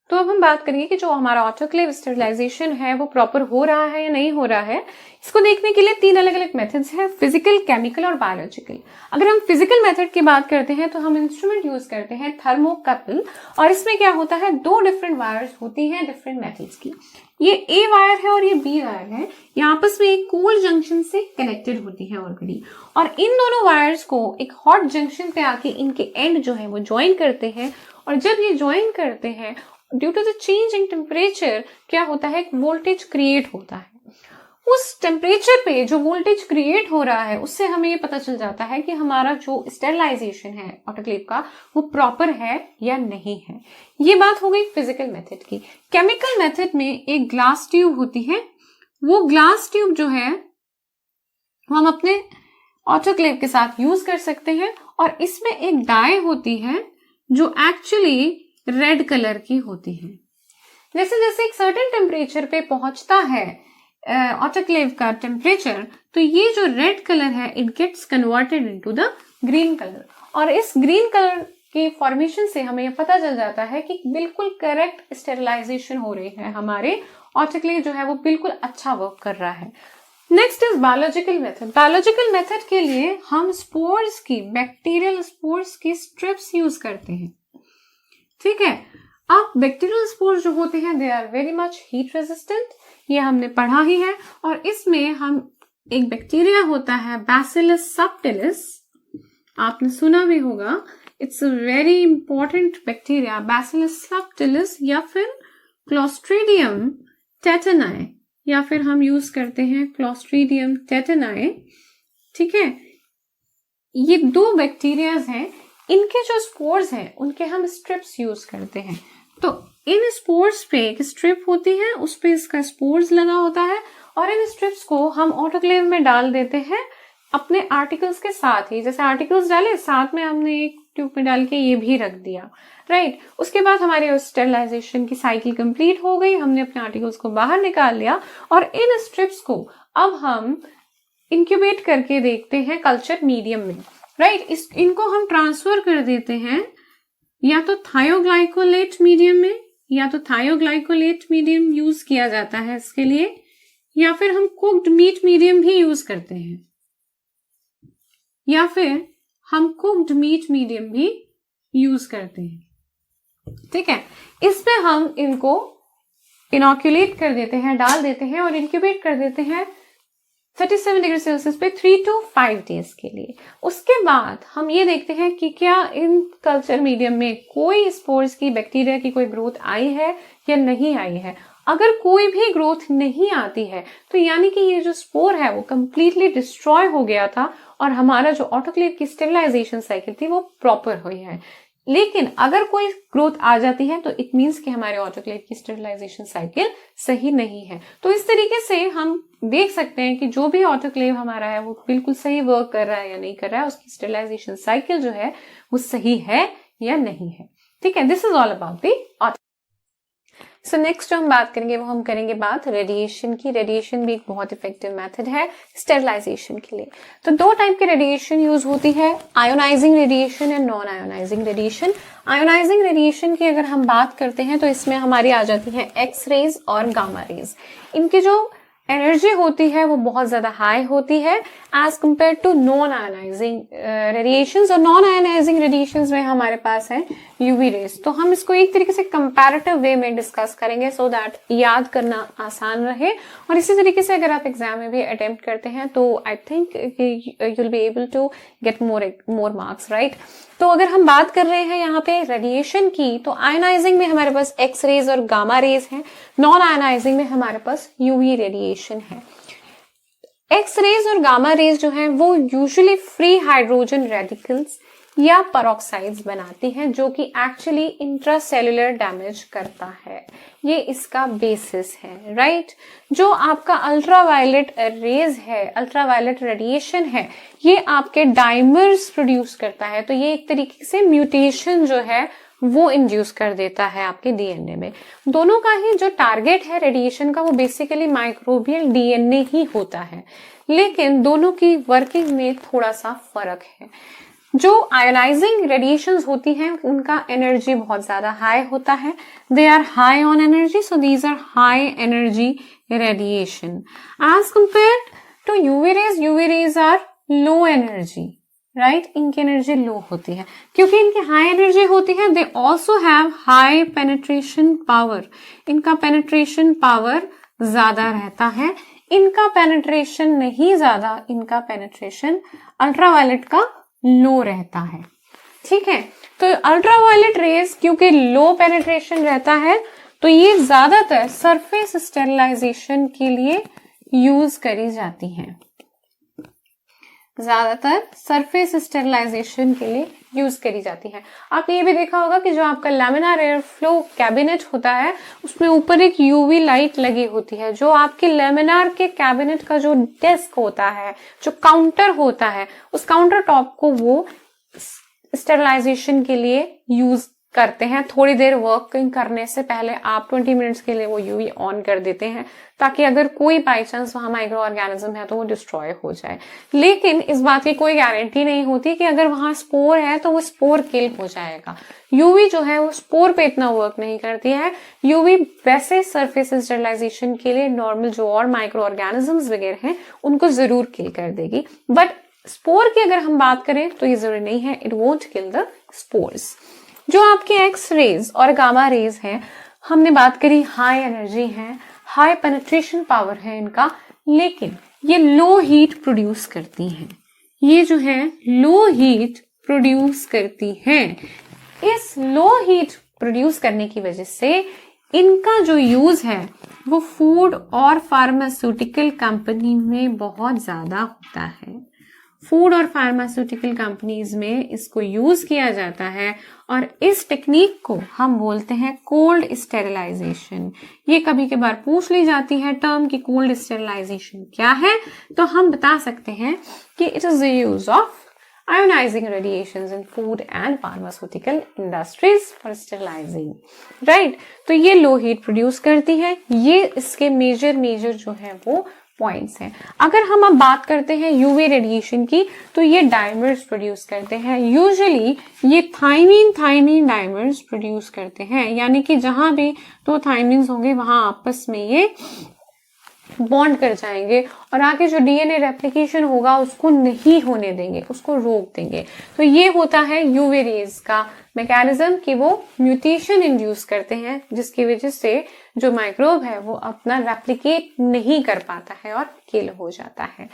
तो अब हम बात करेंगे कि जो हमारा ऑटोक्लेव स्टेरिलाइजेशन है वो प्रॉपर हो रहा है या नहीं हो रहा है। इसको देखने के लिए 3 अलग अलग मेथड्स हैं, फिजिकल, केमिकल और बायोलॉजिकल। अगर हम फिजिकल मेथड की बात करते हैं तो हम इंस्ट्रूमेंट यूज करते हैं थर्मोकपल, और इसमें क्या होता है, 2 डिफरेंट वायर्स होती हैं डिफरेंट मेथड्स की। ये ए वायर है और ये बी वायर है, ये आपस में एक कोल्ड जंक्शन से कनेक्टेड होती है ऑलरेडी, और इन दोनों वायर्स को एक हॉट जंक्शन पे आके इनके एंड जो है वो ज्वाइन करते हैं, और जब ये ज्वाइन करते हैं due to the change in temperature क्या होता है, एक वोल्टेज क्रिएट होता है। उस टेम्परेचर पे जो वोल्टेज क्रिएट हो रहा है उससे हमें ये पता चल जाता है कि हमारा जो स्टेरिलाइजेशन है ऑटोक्लेव का वो प्रॉपर है या नहीं है। ये बात हो गई फिजिकल मेथड की। केमिकल मेथड में एक ग्लास ट्यूब होती है, वो ग्लास ट्यूब जो है वो हम अपने ऑटोक्लेव के साथ यूज कर सकते हैं, और इसमें एक डाई होती है जो एक्चुअली रेड कलर की होती है। जैसे जैसे एक सर्टेन टेम्परेचर पे पहुंचता है ऑटोक्लेव का टेम्परेचर, तो ये जो रेड कलर है it gets converted into the green colour, और इस ग्रीन कलर के फॉर्मेशन से हमें पता चल जाता है कि बिल्कुल करेक्ट स्टेरिलाइजेशन हो रही है, हमारे ऑटोक्लेव जो है वो बिल्कुल अच्छा वर्क कर रहा है। Next is biological method. Biological method के लिए हम स्पोर्स की, बैक्टीरियल स्पोर्स की स्ट्रिप्स यूज करते हैं। ठीक है, अब बैक्टीरियल स्पोर्स जो होते हैं they are very much heat resistant, ये हमने पढ़ा ही है, और इसमें हम एक बैक्टीरिया होता है बैसिलस सबटिलिस, आपने सुना भी होगा, it's a very important bacteria bacillus subtilis, या फिर क्लोस्ट्रीडियम टेटनाई, या फिर हम यूज करते हैं क्लोस्ट्रीडियम टेटनाई। ठीक है, ये 2 बैक्टीरियाज हैं, इनके जो स्पोर्स हैं उनके हम स्ट्रिप्स यूज करते हैं। तो इन स्पोर्स पे एक स्ट्रिप होती है, उस पे इसका स्पोर्स लगा होता है, और इन स्ट्रिप्स को हम ऑटोक्लेव में डाल देते हैं अपने आर्टिकल्स के साथ ही। जैसे आर्टिकल्स डाले साथ में हमने एक ट्यूब में डाल के ये भी रख दिया, राइट। उसके बाद हमारी स्टेरिलाइजेशन की साइकिल कंप्लीट हो गई, हमने अपने आर्टिकल्स को बाहर निकाल लिया, और इन स्ट्रिप्स को अब हम इंक्यूबेट करके देखते हैं कल्चर मीडियम में, राइट। इनको हम ट्रांसफर कर देते हैं या तो थायोग्लाइकोलेट मीडियम में, या तो थायोग्लाइकोलेट मीडियम यूज किया जाता है इसके लिए, या फिर हम कुक्ड मीट मीडियम भी यूज करते हैं, या फिर हम कुक्ड मीट मीडियम भी यूज करते हैं। ठीक है, इसमें हम इनको इनोक्यूलेट कर देते हैं, डाल देते हैं और इंक्यूबेट कर देते हैं 37 डिग्री सेल्सियस पे 3 to 5 डेज के लिए। उसके बाद हम ये देखते हैं कि क्या इन कल्चर मीडियम में कोई स्पोर्स की, बैक्टीरिया की कोई ग्रोथ आई है या नहीं आई है। अगर कोई भी ग्रोथ नहीं आती है तो यानी कि ये जो स्पोर है वो कंप्लीटली डिस्ट्रॉय हो गया था, और हमारा जो ऑटोक्लेव की स्टेरिलाइजेशन साइकिल थी वो प्रॉपर हुई है। लेकिन अगर कोई ग्रोथ आ जाती है तो इट मीन्स कि हमारे ऑटोक्लेव की स्टेरिलाइजेशन साइकिल सही नहीं है। तो इस तरीके से हम देख सकते हैं कि जो भी ऑटोक्लेव हमारा है वो बिल्कुल सही वर्क कर रहा है या नहीं कर रहा है, उसकी स्टेरिलाइजेशन साइकिल जो है वो सही है या नहीं है। ठीक है, this is all about the autoclave. So next जो हम बात करेंगे वो हम करेंगे बात रेडिएशन की। रेडिएशन भी एक बहुत इफेक्टिव मेथड है स्टेरिलाइजेशन के लिए। तो 2 टाइप की रेडिएशन यूज होती है, ionizing radiation and non ionizing radiation. Ionizing radiation की अगर हम बात करते हैं तो इसमें हमारी आ जाती है एक्स रेज और गामा रेज। इनके जो एनर्जी होती है वो बहुत ज्यादा हाई होती है as compare to non ionizing radiations. और नॉन आयनाइजिंग रेडिएशंस में हमारे पास है यूवी रेज। तो हम इसको एक तरीके से कंपैरेटिव वे में डिस्कस करेंगे सो दैट याद करना आसान रहे। और इसी तरीके से अगर आप एग्जाम में भी अटेम्प्ट करते हैं तो I think you will be able to get more marks, right. तो अगर हम बात कर रहे हैं यहाँ पे रेडिएशन की, तो आयनाइजिंग में हमारे पास एक्स रेज और गामा रेज हैं, नॉन आयनाइजिंग में हमारे पास यूवी रेडिएशन है। एक्स रेज और गामा रेज जो है वो यूजुअली फ्री हाइड्रोजन रेडिकल्स या पेरोक्साइड्स बनाती हैं, जो कि एक्चुअली इंट्रासेल्युलर डैमेज करता है। ये इसका बेसिस है, राइट। जो आपका अल्ट्रावायलेट रेज है, अल्ट्रावायलेट रेडिएशन है, ये आपके डाइमर्स प्रोड्यूस करता है। तो ये एक तरीके से म्यूटेशन जो है वो इंड्यूस कर देता है आपके डीएनए में। दोनों का ही जो टारगेट है रेडिएशन का वो बेसिकली माइक्रोबियल डीएनए ही होता है, लेकिन दोनों की वर्किंग में थोड़ा सा फर्क है। जो आयोनाइजिंग रेडिएशंस होती हैं उनका एनर्जी बहुत ज्यादा हाई होता है, they are high on energy, so these are high energy radiation as compare to UV rays are low energy, right. इनकी एनर्जी लो होती है क्योंकि इनकी हाई एनर्जी होती है। They also have high penetration power, इनका पेनिट्रेशन पावर ज्यादा रहता है। इनका पेनिट्रेशन नहीं ज्यादा, इनका पेनिट्रेशन अल्ट्रावायलेट का लो रहता है, ठीक है। तो अल्ट्रावायलेट रेज क्योंकि लो पेनिट्रेशन रहता है तो ये ज्यादातर सरफेस स्टेरिलाइजेशन के लिए यूज करी जाती हैं, ज्यादातर सरफेस स्टेरिलाइजेशन के लिए यूज करी जाती है। आपने ये भी देखा होगा कि जो आपका लैमिनार एयर फ्लो कैबिनेट होता है उसमें ऊपर एक यूवी लाइट लगी होती है। जो आपके लैमिनार के कैबिनेट का जो डेस्क होता है, जो काउंटर होता है, उस काउंटर टॉप को वो स्टेरिलाइजेशन के लिए यूज करते हैं। थोड़ी देर वर्किंग करने से पहले आप 20 मिनट्स के लिए वो यूवी ऑन कर देते हैं ताकि अगर कोई बाई चांस वहां माइक्रो ऑर्गेनिज्म है तो वो डिस्ट्रॉय हो जाए। लेकिन इस बात की कोई गारंटी नहीं होती कि अगर वहां स्पोर है तो वो स्पोर किल हो जाएगा। यूवी जो है वो स्पोर पे इतना वर्क नहीं करती है। यूवी वैसे सरफेस स्टेरिलाइजेशन के लिए नॉर्मल जो और माइक्रो ऑर्गेनिजम्स वगैरह हैं उनको जरूर किल कर देगी, बट स्पोर की अगर हम बात करें तो ये जरूरी नहीं है, it won't kill the spores. जो आपके एक्स रेज और गामा रेज हैं, हमने बात करी हाई एनर्जी है, हाई पेनिट्रेशन पावर है इनका, लेकिन ये लो हीट प्रोड्यूस करती हैं। ये जो है लो हीट प्रोड्यूस करती हैं। इस लो हीट प्रोड्यूस करने की वजह से इनका जो यूज है वो फूड और फार्मास्यूटिकल कंपनी में बहुत ज्यादा होता है। फूड और फार्मास्यूटिकल कंपनीज में इसको यूज किया जाता है और इस टेक्निक को हम बोलते हैं कोल्ड स्टेरिलाइजेशन। ये कभी कभार पूछ ली जाती है टर्म कि कोल्ड स्टेरिलाइजेशन क्या है, तो हम बता सकते हैं कि it is the use of ionizing radiations in food and pharmaceutical industries for sterilizing, right? तो ये लो हीट प्रोड्यूस करती है। ये इसके मेजर जो है वो पॉइंट्स हैं। अगर हम अब बात करते हैं यूवी रेडिएशन की, तो ये डाइमर्स प्रोड्यूस करते हैं। यूजुअली ये थाइमीन डाइमर्स प्रोड्यूस करते हैं, यानी कि जहां भी दो थाइमीन्स होंगे वहां आपस में ये बॉन्ड कर जाएंगे और आगे जो डीएनए रेप्लिकेशन होगा उसको नहीं होने देंगे, उसको रोक देंगे। तो ये होता है यूवी रेज का मैकेनिज्म कि वो म्यूटेशन इंड्यूस करते हैं जिसकी वजह से जो माइक्रोब है वो अपना रेप्लिकेट नहीं कर पाता है और किल हो जाता है।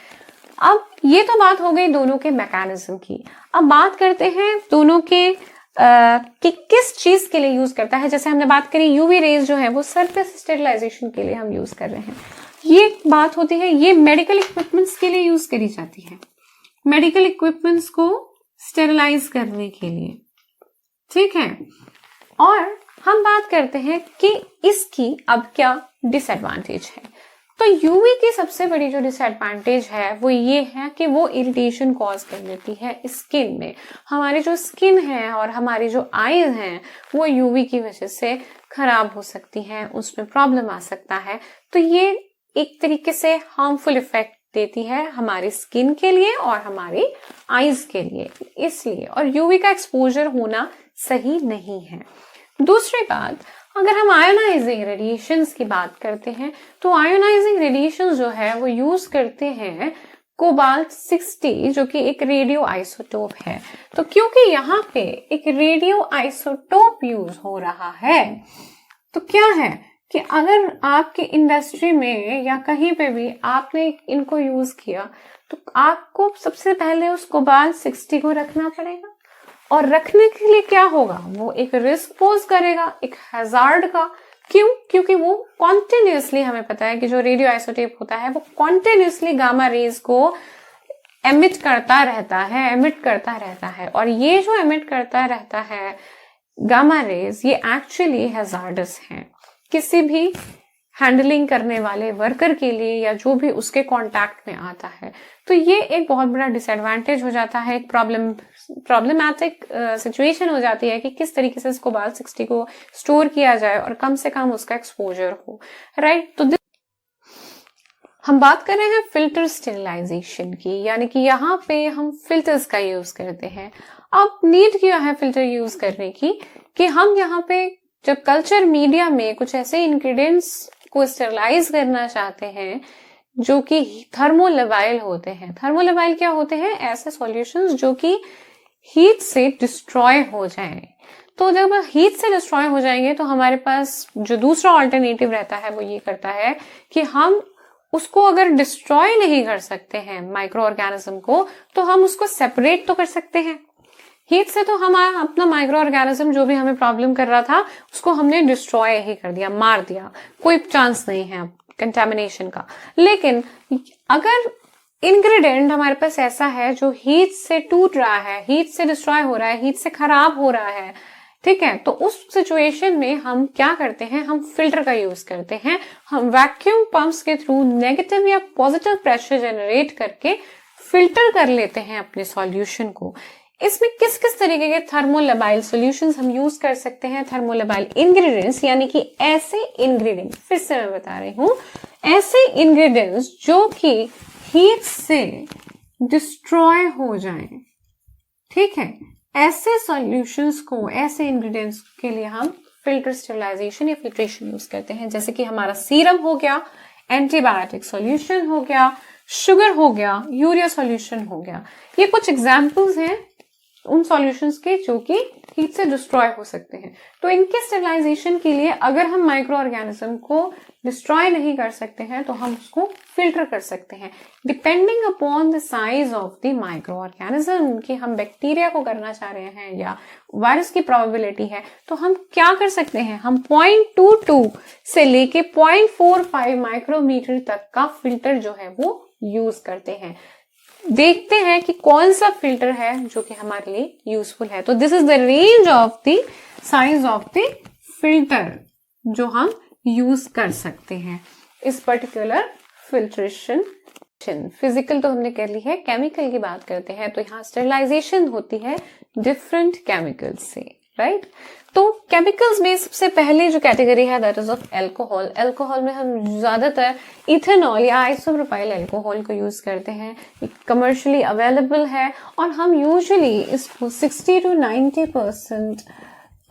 अब ये तो बात हो गई दोनों के मैकेनिज्म की। अब बात करते हैं दोनों के कि किस चीज के लिए यूज करता है। जैसे हमने बात करी यूवी रेज जो है वो सरफेस स्टेरिलाइजेशन के लिए हम यूज कर रहे हैं। ये बात होती है, ये मेडिकल इक्विपमेंट्स के लिए यूज करी जाती है, मेडिकल इक्विपमेंट्स को स्टेरिलाइज करने के लिए, ठीक है। और हम बात करते हैं कि इसकी अब क्या डिसएडवांटेज है। तो यूवी की सबसे बड़ी जो डिसएडवांटेज है वो ये है कि वो इरिटेशन कॉज कर देती है स्किन में। हमारी जो स्किन है और हमारी जो आईज हैं वो यूवी की वजह से खराब हो सकती हैं, उसमें प्रॉब्लम आ सकता है। तो ये एक तरीके से हार्मफुल इफेक्ट देती है हमारी स्किन के लिए और हमारी आईज के लिए, इसलिए और यूवी का एक्सपोजर होना सही नहीं है। दूसरी बात, अगर हम आयोनाइजिंग रेडिएशंस की बात करते हैं तो आयोनाइजिंग रेडिएशंस जो है वो यूज करते हैं कोबाल्ट 60 जो कि एक रेडियो आइसोटोप है। तो क्योंकि यहाँ पे एक रेडियो आइसोटोप यूज हो रहा है तो क्या है कि अगर आपके इंडस्ट्री में या कहीं पे भी आपने इनको यूज किया तो आपको सबसे पहले उस कोबाल्ट 60 को रखना पड़ेगा, और रखने के लिए क्या होगा, वो एक रिस्क पोज करेगा, एक हैजार्ड का। क्यों? क्योंकि वो कॉन्टिन्यूसली, हमें पता है कि जो रेडियो आइसोटोप होता है वो कॉन्टिन्यूसली गामा रेज को एमिट करता रहता है और ये जो एमिट करता रहता है गामा रेज, ये एक्चुअली हैजार्डस है किसी भी हैंडलिंग करने वाले वर्कर के लिए या जो भी उसके कांटेक्ट में आता है। तो ये एक बहुत बड़ा डिसएडवांटेज हो जाता है, एक प्रॉब्लमैटिक सिचुएशन हो जाती है कि किस तरीके से इसको कोबाल्ट 60 को स्टोर किया जाए और कम से कम उसका एक्सपोजर हो, राइट। तो हम बात कर रहे हैं फिल्टर स्टेरिलाइजेशन की, यानी कि यहाँ पे हम फिल्टर्स का यूज करते हैं। अब नीड क्या है फिल्टर यूज करने की कि हम यहाँ पे जब कल्चर मीडिया में कुछ ऐसे इंग्रेडिएंट्स को स्टेरिलाइज करना चाहते हैं जो कि थर्मोलेबाइल होते हैं। थर्मोलेबाइल क्या होते हैं? ऐसे सॉल्यूशंस जो कि हीट से डिस्ट्रॉय हो जाएं। तो जब हीट से डिस्ट्रॉय हो जाएंगे तो हमारे पास जो दूसरा ऑल्टरनेटिव रहता है वो ये करता है कि हम उसको अगर डिस्ट्रॉय नहीं कर सकते हैं माइक्रो ऑर्गेनिज्म को, तो हम उसको सेपरेट तो कर सकते हैं। हीट से तो हम अपना माइक्रो ऑर्गेनिज्म जो भी हमें प्रॉब्लम कर रहा था उसको हमने डिस्ट्रॉय ही कर दिया, मार दिया, कोई चांस नहीं है कंटेमिनेशन का। लेकिन अगर इंग्रेडिएंट हमारे पास ऐसा है जो हीट से टूट रहा है, हीट से डिस्ट्रॉय हो रहा है, हीट से खराब हो रहा है, ठीक है, तो उस सिचुएशन में हम क्या करते हैं, हम फिल्टर का यूज करते हैं। हम वैक्यूम पंप्स के थ्रू नेगेटिव या पॉजिटिव प्रेशर जनरेट करके फिल्टर कर लेते हैं अपने सॉल्यूशन को। इसमें किस किस तरीके के थर्मोलेबाइल सॉल्यूशंस हम यूज कर सकते हैं? थर्मोलेबाइल इंग्रेडिएंट्स, यानी कि ऐसे इंग्रेडिएंट्स, फिर से मैं बता रही हूं, ऐसे इंग्रेडिएंट्स जो कि हीट से डिस्ट्रॉय हो जाएं, ठीक है, ऐसे सॉल्यूशंस को, ऐसे इंग्रेडिएंट्स के लिए हम फिल्टर स्टेरिलाइजेशन या फिल्ट्रेशन यूज करते हैं। जैसे कि हमारा सीरम हो गया, एंटीबायोटिक सॉल्यूशन हो गया, शुगर हो गया, यूरिया सॉल्यूशन हो गया। ये कुछ एग्जांपल्स हैं उन सॉल्यूशंस के जो कि हीट से डिस्ट्रॉय हो सकते हैं। तो इनके स्टेरिलाइजेशन के लिए अगर हम माइक्रो ऑर्गेनिज्म को डिस्ट्रॉय नहीं कर सकते हैं तो हम उसको फिल्टर कर सकते हैं depending upon the size of the micro organism. कि हम बैक्टीरिया को करना चाह रहे हैं या वायरस की प्रोबेबिलिटी है, तो हम क्या कर सकते हैं, हम 0.22 से लेके 0.45 माइक्रोमीटर तक का फिल्टर जो है वो यूज करते हैं। देखते हैं कि कौन सा फिल्टर है जो कि हमारे लिए यूजफुल है। तो this is the range of the size of the filter जो हम यूज कर सकते हैं इस पर्टिकुलर फिल्ट्रेशन। फिजिकल तो हमने कर ली है, केमिकल की बात करते हैं तो यहाँ स्टेरिलाइजेशन होती है डिफरेंट केमिकल्स से, राइट। तो केमिकल्स में सबसे पहले जो कैटेगरी है that is of alcohol. Alcohol में हम ज्यादातर इथेनॉल या आइसोप्रोपाइल एल्कोहल को यूज करते हैं, कमर्शियली अवेलेबल है और हम यूजुअली इसको 60 to 90%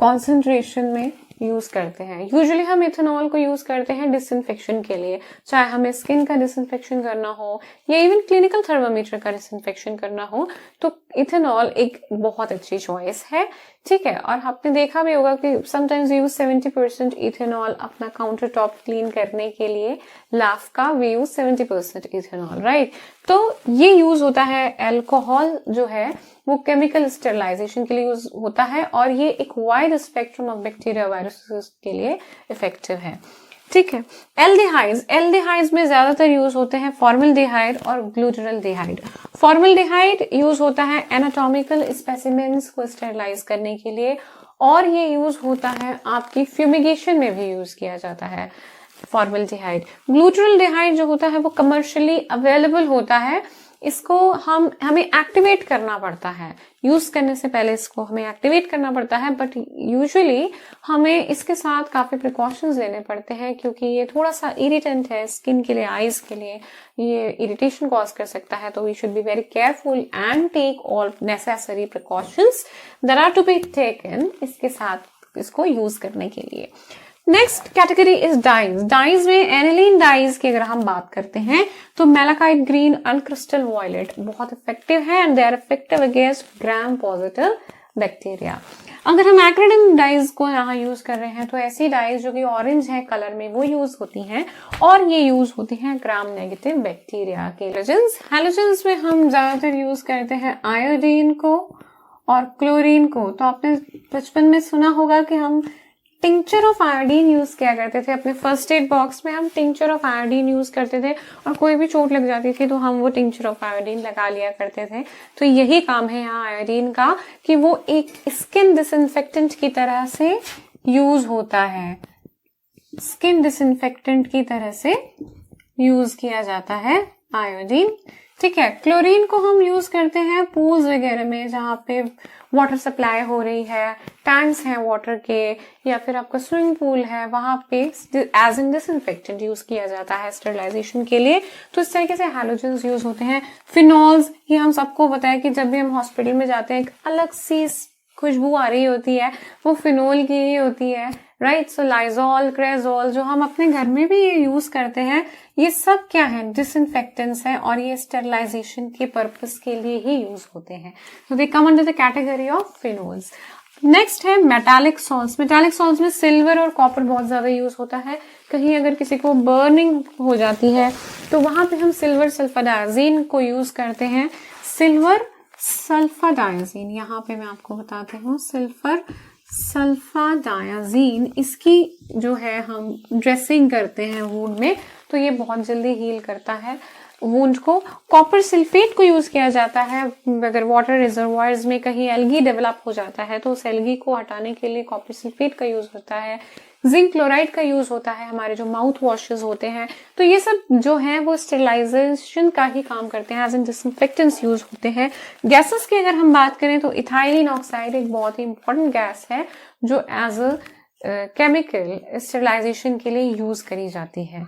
कॉन्सेंट्रेशन में यूज करते हैं। यूजुअली हम इथेनॉल को यूज करते हैं डिसइंफेक्शन के लिए, चाहे हमें स्किन का डिसइंफेक्शन करना हो या इवन क्लिनिकल थर्मामीटर का डिसइंफेक्शन करना हो, तो इथेनॉल एक बहुत अच्छी चॉइस है, ठीक है। और आपने देखा भी होगा कि समटाइम्स यूज 70% इथेनॉल अपना काउंटर टॉप क्लीन करने के लिए, लाफ का वी यूज 70% इथेनॉल, राइट। तो ये यूज होता है, एल्कोहल जो है वो केमिकल स्टेरिलाइजेशन के लिए यूज होता है और ये एक wide spectrum of bacteria viruses के लिए इफेक्टिव है, ठीक है। एल्डिहाइड्स में ज्यादातर यूज होते हैं फॉर्मल्डिहाइड और ग्लूटरल्डिहाइड। फॉर्मल्डिहाइड यूज होता है एनाटॉमिकल स्पेसिमेंस को स्टेरिलाइज करने के लिए और ये यूज होता है आपकी फ्यूमिगेशन में भी यूज किया जाता है फॉर्मल्डिहाइड। ग्लूटरल्डिहाइड जो होता है वो कमर्शियली अवेलेबल होता है, इसको हमें एक्टिवेट करना पड़ता है, यूज करने से पहले इसको हमें एक्टिवेट करना पड़ता है, बट यूजुअली हमें इसके साथ काफी प्रिकॉशंस लेने पड़ते हैं क्योंकि ये थोड़ा सा इरिटेंट है स्किन के लिए, आईज के लिए ये इरिटेशन कॉज कर सकता है। तो we should be very careful and take all necessary precautions that are to be taken इसके साथ इसको यूज करने के लिए। Next category is dyes. Dyes में एनिलीन डाइज की अगर हम बात करते हैं तो malachite green and crystal violet बहुत इफेक्टिव है and they are effective against gram positive bacteria. अगर हम एक्रिलिन डाइज को यहाँ यूज कर रहे हैं तो ऐसी डाइज जो कि ऑरेंज है कलर में वो यूज होती हैं और ये यूज होती हैं ग्राम नेगेटिव बैक्टीरिया के। हैलोजेंस में हम ज्यादातर यूज करते हैं आयोडीन को और क्लोरीन को। तो आपने बचपन में सुना होगा कि हम टिंचर ऑफ आयोडीन यूज किया करते थे अपने फर्स्ट एड बॉक्स में। हम टिंचर ऑफ आयोडीन यूज करते थे और कोई भी चोट लग जाती थी तो हम वो टिंचर ऑफ आयोडीन लगा लिया करते थे। तो यही काम है यहाँ आयोडीन का कि वो एक स्किन डिसइंफेक्टेंट की तरह से यूज होता है, स्किन डिसइंफेक्टेंट की तरह से यूज किया जाता है आयोडीन। ठीक है, क्लोरीन को हम यूज करते हैं पूल्स वगैरह में जहाँ पे वाटर सप्लाई हो रही है, टैंक्स हैं वाटर के, या फिर आपका स्विमिंग पूल है, वहां पे एज इन डिसइंफेक्टेंट यूज किया जाता है स्टरलाइजेशन के लिए। तो इस तरीके से हैलोजेंस यूज होते हैं। फिनॉल्स, ये हम सबको पता है कि जब भी हम हॉस्पिटल में जाते हैं एक अलग सी खुशबू आ रही होती है, वो फिनोल की ही होती है, राइट। सो लाइजोल, क्रेजोल जो हम अपने घर में भी ये यूज करते हैं, ये सब क्या है, डिसइंफेक्टेंट्स हैं और ये स्टरलाइजेशन के पर्पस के लिए ही यूज होते हैं। तो they come under the category of phenols. Next है मेटालिक सॉल्ट्स। मेटालिक सॉल्ट्स में सिल्वर और कॉपर बहुत ज्यादा यूज होता है। कहीं अगर किसी को बर्निंग हो जाती है तो वहां पे हम सिल्वर सल्फाडायजीन को यूज करते हैं। सिल्वर सल्फाडायजीन, यहाँ पे मैं आपको बताती हूँ, सिल्वर सल्फाडायजीन, इसकी जो है हम ड्रेसिंग करते हैं वुंड में तो ये बहुत जल्दी हील करता है वुंड को। कॉपर सल्फेट को यूज किया जाता है अगर वाटर रिजर्वायर्स में कहीं एल्गी डेवलप हो जाता है तो उस एल्गी को हटाने के लिए कॉपर सल्फेट का यूज होता है। जिंक क्लोराइड का यूज होता है हमारे जो माउथ वॉशेस होते हैं। तो ये सब जो है वो स्टेरिलाइजेशन का ही काम करते हैं, एज इन डिसइंफेक्टेंट्स यूज होते हैं। गैसेस की अगर हम बात करें तो इथाइलिन ऑक्साइड एक बहुत ही इंपॉर्टेंट गैस है जो एज अ केमिकल स्टेरिलाइजेशन के लिए यूज करी जाती है।